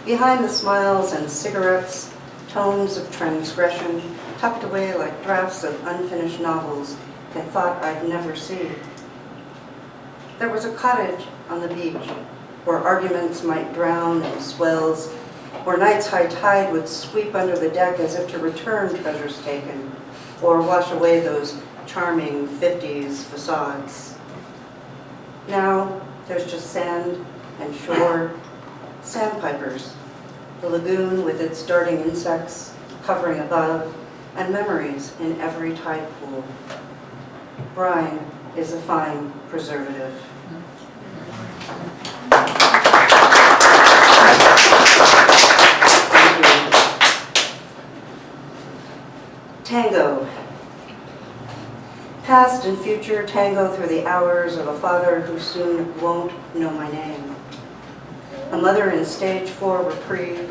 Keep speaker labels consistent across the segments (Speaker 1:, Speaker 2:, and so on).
Speaker 1: Behind the smiles and cigarettes, tomes of transgression, tucked away like drafts of unfinished novels I thought I'd never see. There was a cottage on the beach where arguments might drown in swells, where night's high tide would sweep under the deck as if to return treasures taken, or wash away those charming 50s facades. Now there's just sand and shore, sandpipers, the lagoon with its darting insects hovering above, and memories in every tide pool. Brine is a fine preservative. Tango. Past and future tango through the hours of a father who soon won't know my name. A mother in stage 4 reprieve.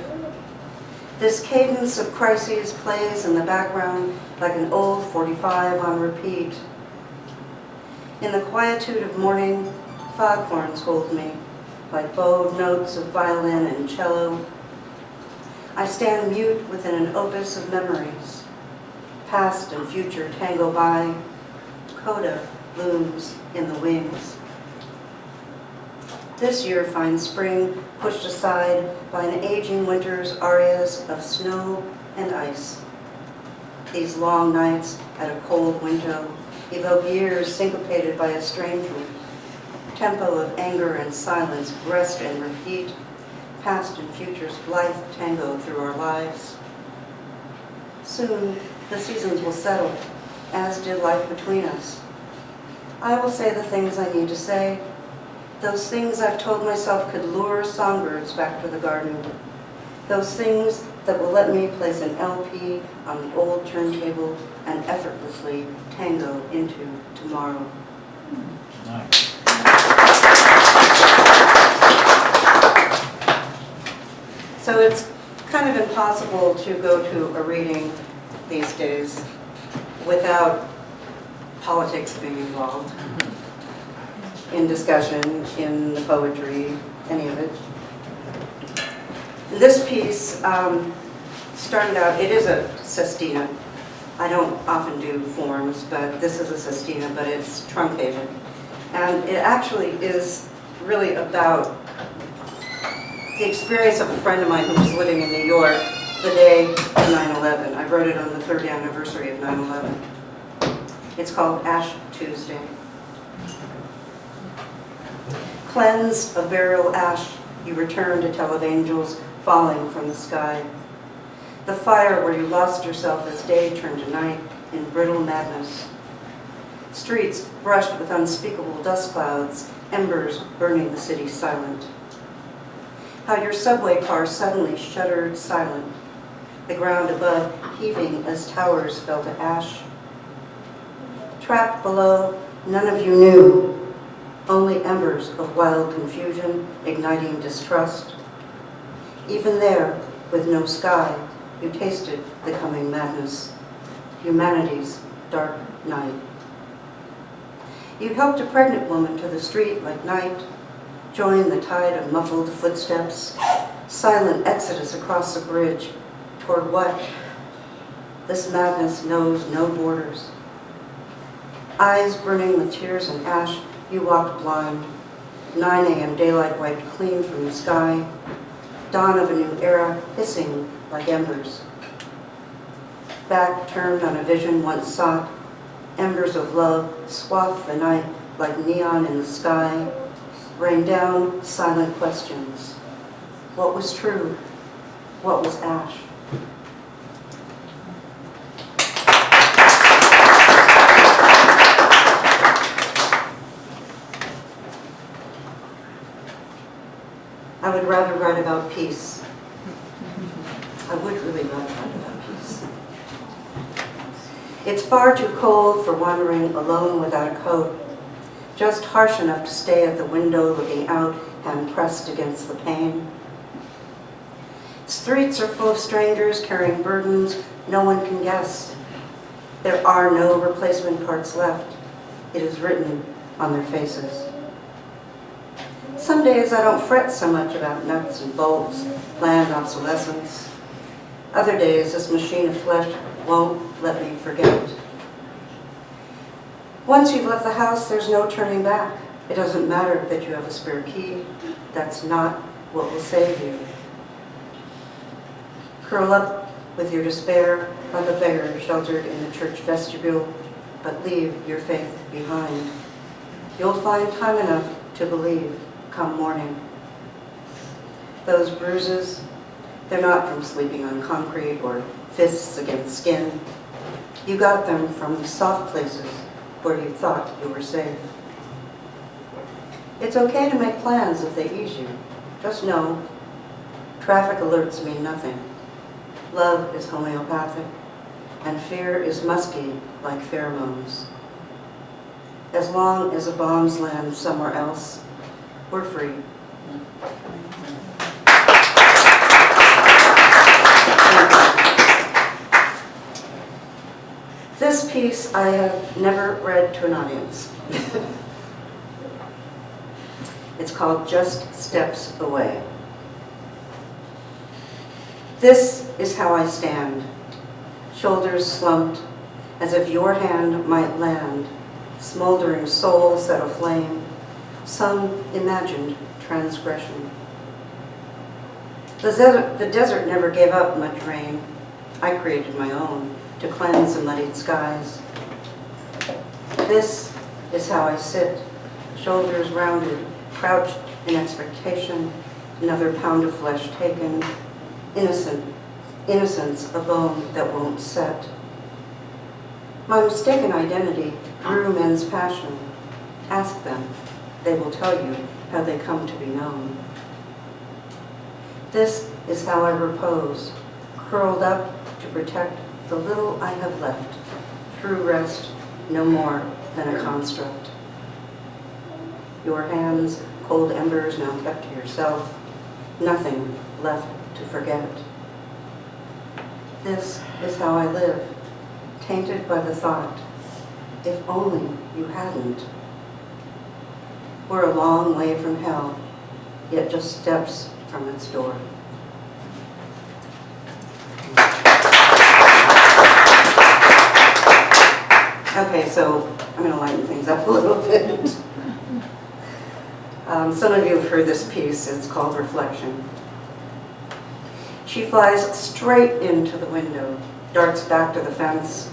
Speaker 1: This cadence of crises plays in the background like an old 45 on repeat. In the quietude of morning, foghorns hold me, like bowed notes of violin and cello. I stand mute within an opus of memories. Past and future tango by, coda looms in the wings. This year finds spring pushed aside by an aging winter's arias of snow and ice. These long nights at a cold window evoke years syncopated by estrangement, tempo of anger and silence, rest and repeat, past and future's blithe tango through our lives. Soon the seasons will settle, as did life between us. I will say the things I need to say, those things I've told myself could lure songbirds back to the garden, those things that will let me place an LP on the old turntable and effortlessly tango into tomorrow.
Speaker 2: Nice.
Speaker 1: So it's kind of impossible to go to a reading these days without politics being involved in discussion, in the poetry, any of it. This piece started out, it is a sestina. I don't often do forms, but this is a sestina, but it's truncated. And it actually is really about the experience of a friend of mine who was living in New York the day of 9/11. I wrote it on the 3rd anniversary of 9/11. It's called Ash Tuesday. Cleansed of burial ash, you return to tell of angels falling from the sky. The fire where you lost yourself as day turned to night in brittle madness. Streets brushed with unspeakable dust clouds, embers burning the city silent. How your subway car suddenly shuddered silent, the ground above heaving as towers fell to ash. Trapped below, none of you knew, only embers of wild confusion igniting distrust. Even there, with no sky, you tasted the coming madness, humanity's dark night. You helped a pregnant woman to the street like night, joined the tide of muffled footsteps, silent exodus across the bridge, toward what? This madness knows no borders. Eyes burning with tears and ash, you walked blind. 9 a.m. daylight wiped clean from the sky. Dawn of a new era hissing like embers. Back turned on a vision once sought. Embers of love swathe the night like neon in the sky. Rain down silent questions. What was true? What was ash? I would rather write about peace. I would really rather write about peace. It's far too cold for wandering alone without a coat, just harsh enough to stay at the window looking out, hand pressed against the pane. Streets are full of strangers carrying burdens no one can guess. There are no replacement parts left. It is written on their faces. Some Some days I don't fret so much about nuts and bolts, planned obsolescence. Other days this machine of flesh won't let me forget. Once you've left the house, there's no turning back. It doesn't matter that you have a spare key. That's not what will save you. Curl up with your despair like a beggar sheltered in the church vestibule, but leave your faith behind. You'll find time enough to believe come morning. Those bruises, they're not from sleeping on concrete or fists against skin. You got them from the soft places where you thought you were safe. It's okay to make plans if they ease you. Just know, traffic alerts mean nothing. Love is homeopathic, and fear is musky like pheromones. As long as the bombs land somewhere else, we're free. This piece I have never read to an audience. It's called Just Steps Away. This is how I stand, shoulders slumped, as if your hand might land, smoldering soul set aflame, some imagined transgression. The desert never gave up much rain. I created my own to cleanse the muddied skies. This is how I sit, shoulders rounded, crouched in expectation, another pound of flesh taken, innocence a bone that won't set. My mistaken identity grew men's passion. Ask them, they will tell you how they come to be known. This is how I repose, curled up to protect the little I have left, true rest no more than a construct. Your hands, cold embers now kept to yourself, nothing left to forget. This is how I live, tainted by the thought, if only you hadn't. We're a long way from hell, yet just steps from its door. Okay, so I'm going to lighten things up a little bit. Some of you have heard this piece. It's called Reflection. She flies straight into the window, darts back to the fence.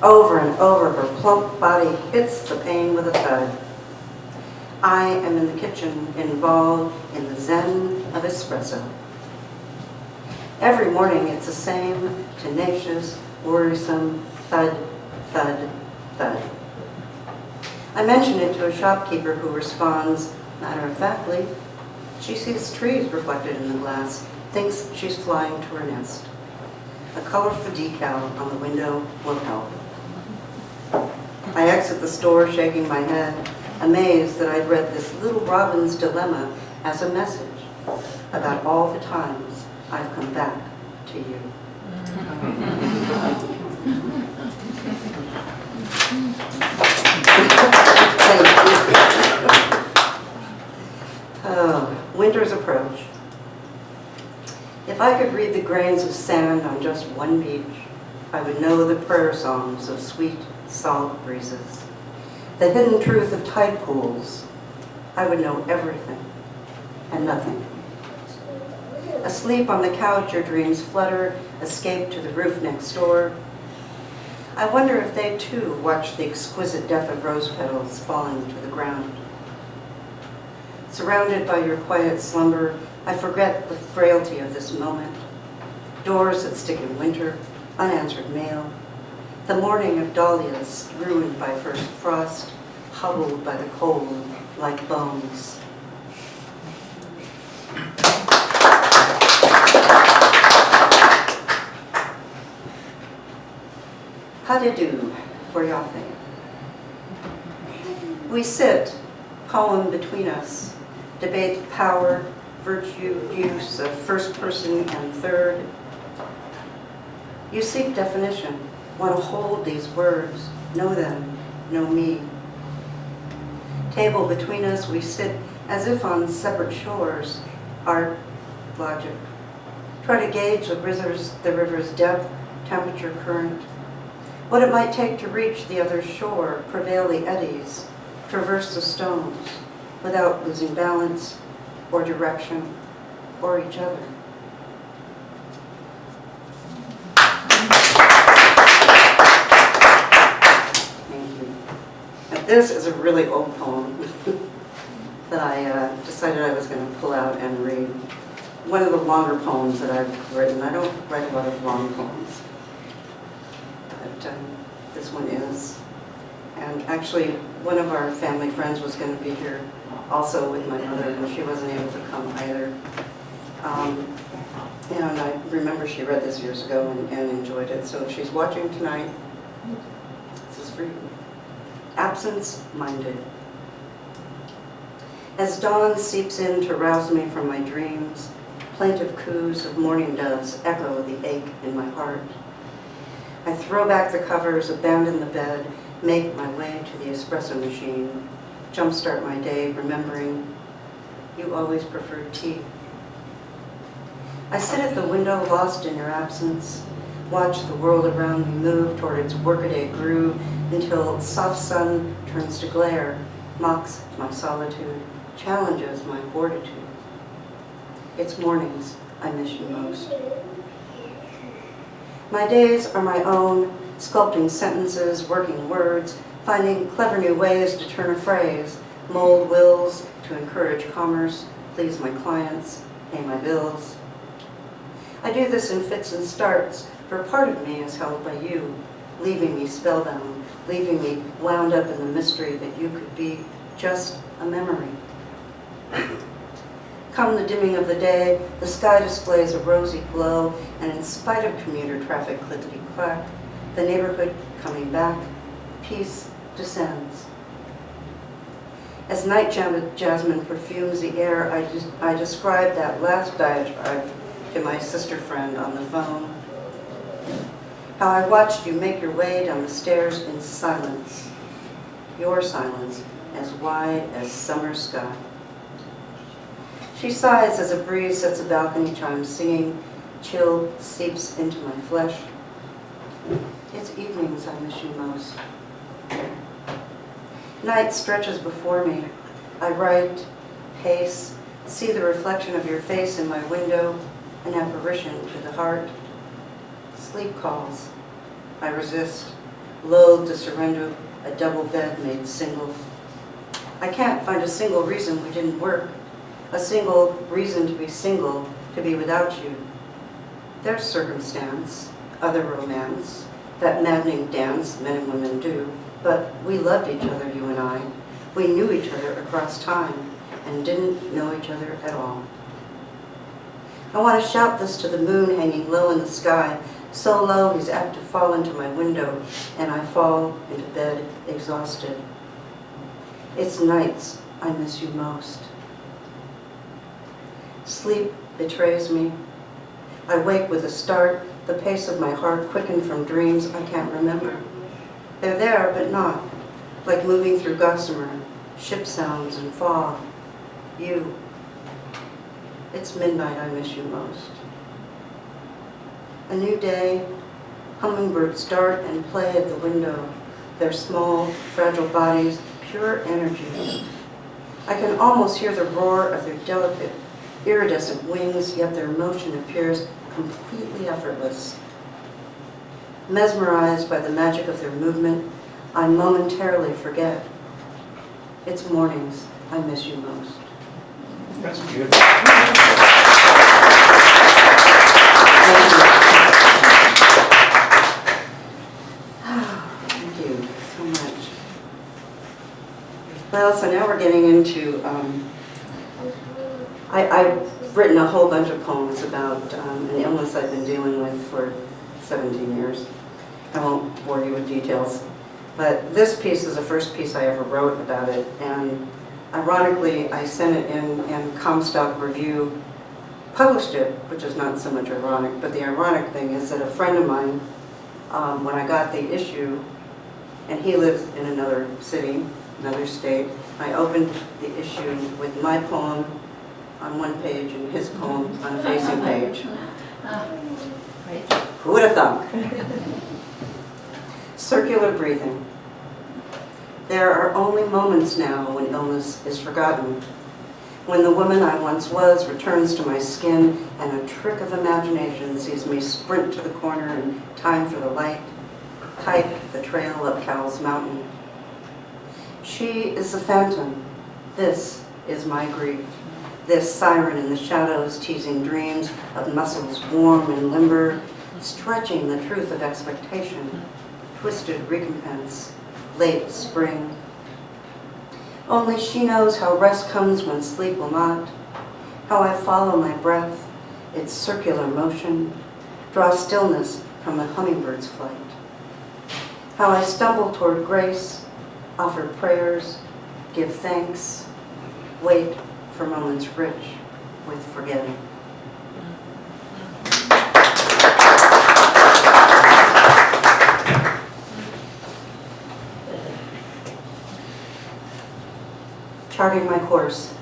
Speaker 1: Over and over, her plump body hits the pane with a thud. I am in the kitchen, involved in the zen of espresso. Every morning it's the same tenacious, worrisome thud, thud, thud. I mention it to a shopkeeper who responds, matter-of-factly, she sees trees reflected in the glass, thinks she's flying to her nest. A colorful decal on the window will help. I exit the store shaking my head, amazed that I'd read this little robin's dilemma as a message about all the times I've come back to you. Oh, winter's approach. If I could read the grains of sand on just one beach, I would know the prayer songs of sweet, salt breezes, the hidden truth of tide pools. I would know everything and nothing. Asleep on the couch, your dreams flutter, escape to the roof next door. I wonder if they too watch the exquisite death of rose petals falling to the ground. Surrounded by your quiet slumber, I forget the frailty of this moment. Doors that stick in winter, unanswered mail, the morning of dahlias ruined by first frost, hobbled by the cold like bones. Pas de deux for Yafe. We sit, poem between us, debate power, virtue, use of first person and third. You seek definition, want to hold these words, know them, know me. Table between us, we sit as if on separate shores, art, logic. Try to gauge the river's depth, temperature, current. What it might take to reach the other shore, prevail the eddies, traverse the stones, without losing balance, or direction, or each other. Thank you. Now, this is a really old poem that I decided I was going to pull out and read. One of the longer poems that I've written. I don't write a lot of long poems, but this one is. And actually, one of our family friends was going to be here also with my mother, and she wasn't able to come either. And I remember she read this years ago and enjoyed it. So if she's watching tonight, this is for you. Absence-minded. As dawn seeps in to rouse me from my dreams, plaintive coos of mourning doves echo the ache in my heart. I throw back the covers, abandon the bed, make my way to the espresso machine, jumpstart my day remembering you always preferred tea. I sit at the window lost in your absence, watch the world around me move toward its workaday groove until soft sun turns to glare, mocks my solitude, challenges my fortitude. It's mornings I miss you most. My days are my own, sculpting sentences, working words, finding clever new ways to turn a phrase, mold wills to encourage commerce, please my clients, pay my bills. I do this in fits and starts, for part of me is held by you, leaving me spellbound, leaving me wound up in the mystery that you could be just a memory. Come the dimming of the day, the sky displays a rosy glow, and in spite of commuter traffic clickety-clack, the neighborhood coming back, peace descends. As night jasmine perfumes the air, I described that last diatribe to my sister friend on the phone. How I watched you make your way down the stairs in silence, your silence as wide as summer sky. She sighs as a breeze sets a balcony chime singing, chill seeps into my flesh. It's evenings I miss you most. Night stretches before me. I write, pace, see the reflection of your face in my window, an apparition to the heart. Sleep calls. I resist, loathe to surrender a double bed made single. I can't find a single reason we didn't work, a single reason to be single, to be without you. There's circumstance, other romance, that maddening dance men and women do, but we loved each other, you and I. We knew each other across time and didn't know each other at all. I want to shout this to the moon hanging low in the sky, so low he's apt to fall into my window, and I fall into bed exhausted. It's nights I miss you most. Sleep betrays me. I wake with a start, the pace of my heart quickened from dreams I can't remember. They're there, but not, like moving through gossamer, ship sounds and fog. You. It's midnight I miss you most. A new day, hummingbirds dart and play at the window, their small, fragile bodies, pure energy. I can almost hear the roar of their delicate, iridescent wings, yet their motion appears completely effortless. Mesmerized by the magic of their movement, I momentarily forget. It's mornings I miss you most.
Speaker 2: That's beautiful.
Speaker 1: Thank you so much. Well, so now we're getting into, I've written a whole bunch of poems about an illness I've been dealing with for 17 years. I won't bore you with details, but this piece is the first piece I ever wrote about it, and ironically, I sent it in, and Comstock Review published it, which is not so much ironic, but the ironic thing is that a friend of mine, when I got the issue, and he lives in another city, another state, I opened the issue with my poem on one page and his poem on a facing page.
Speaker 3: Right.
Speaker 1: Who would have thunk? Circular breathing. There are only moments now when illness is forgotten. When the woman I once was returns to my skin and a trick of imagination sees me sprint to the corner in time for the light, hike the trail up Cowles Mountain. She is the phantom. This is my grief. This siren in the shadows teasing dreams of muscles warm and limber, stretching the truth of expectation, twisted recompense, late spring. Only she knows how rest comes when sleep will not, how I follow my breath, its circular motion, draw stillness from a hummingbird's flight, how I stumble toward grace, offer prayers, give thanks, wait for moments rich with forgetting. Charting my course.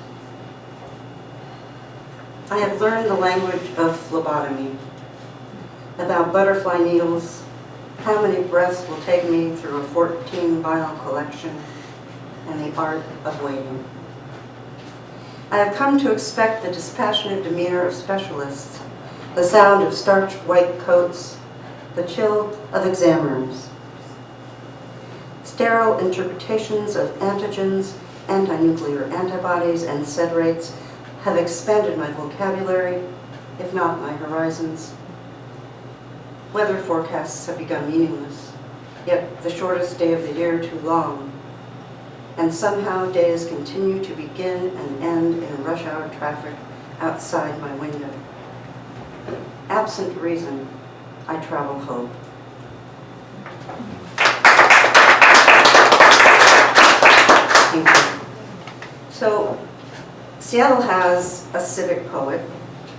Speaker 1: I have learned the language of phlebotomy, about butterfly needles, how many breaths will take me through a 14-vial collection, and the art of waiting. I have come to expect the dispassionate demeanor of specialists, the sound of starched white coats, the chill of examiners. Sterile interpretations of antigens, anti-nuclear antibodies, and sedrates have expanded my vocabulary, if not my horizons. Weather forecasts have become meaningless, yet the shortest day of the year too long. And somehow days continue to begin and end in rush hour traffic outside my window. Absent reason, I travel hope. Thank you. So, Seattle has a civic poet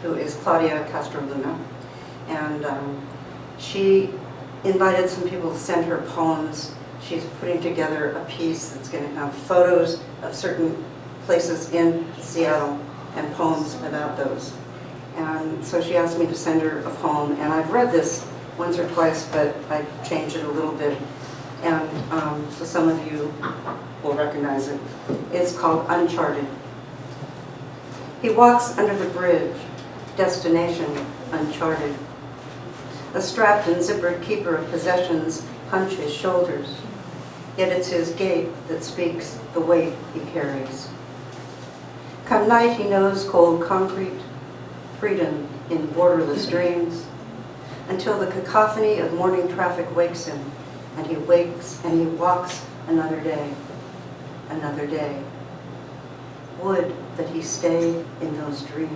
Speaker 1: who is Claudia Castro-Luna, and she invited some people to send her poems. She's putting together a piece that's going to have photos of certain places in Seattle and poems about those. And so she asked me to send her a poem, and I've read this once or twice, but I've changed it a little bit. And so some of you will recognize it. It's called Uncharted. He walks under the bridge, destination uncharted. A strapped and zippered keeper of possessions hunch his shoulders, yet it's his gait that speaks the weight he carries. Come night he knows cold concrete, freedom in borderless dreams, until the cacophony of morning traffic wakes him, and he wakes and he walks another day, another day. Would that he stay in those dreams.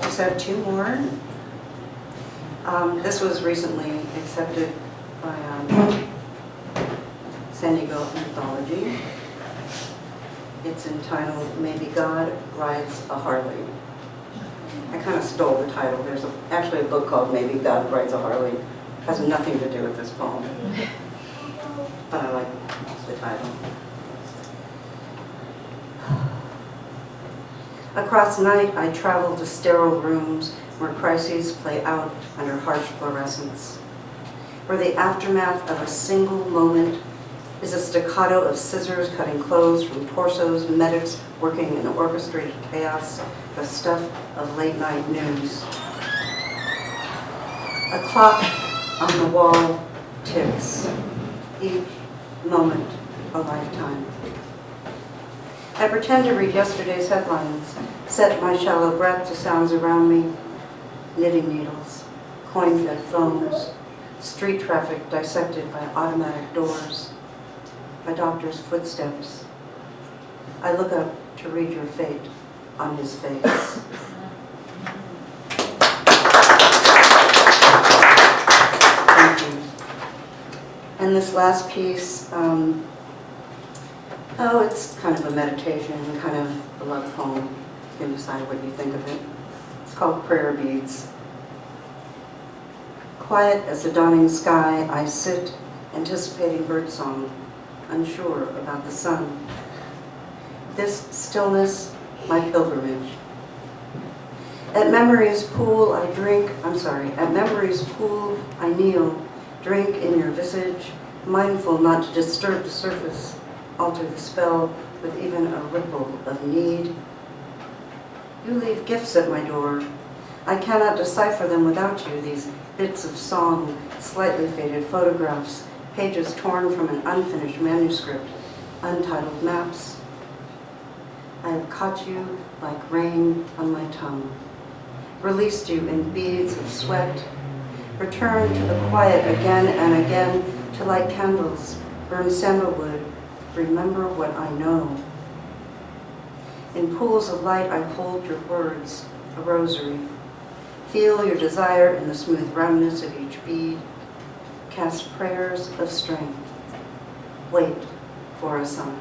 Speaker 1: Just have two more. This was recently accepted by San Diego Anthology. It's entitled Maybe God Rides a Harley. I kind of stole the title. There's actually a book called Maybe God Rides a Harley. It has nothing to do with this poem, but I like the title. Across night, I travel to sterile rooms where crises play out under harsh fluorescence, where the aftermath of a single moment is a staccato of scissors cutting clothes from torsos, medics working in orchestrated chaos, the stuff of late-night news. A clock on the wall ticks, each moment a lifetime. I pretend to read yesterday's headlines, set my shallow breath to sounds around me, knitting needles, coin-fed phones, street traffic dissected by automatic doors, a doctor's footsteps. I look up to read your fate on his face. Thank you. And this last piece, it's kind of a meditation, kind of a love poem. You can decide what you think of it. It's called Prayer Beads. Quiet as the dawning sky, I sit, anticipating birdsong, unsure about the sun. This stillness, my pilgrimage. At memory's pool I kneel, drink in your visage, mindful not to disturb the surface, alter the spell with even a ripple of need. You leave gifts at my door. I cannot decipher them without you, these bits of song, slightly faded photographs, pages torn from an unfinished manuscript, untitled maps. I have caught you like rain on my tongue, released you in beads of sweat, returned to the quiet again and again to light candles, burn sandalwood, remember what I know. In pools of light I hold your words, a rosary. Feel your desire in the smooth roundness of each bead. Cast prayers of strength. Wait for a sign.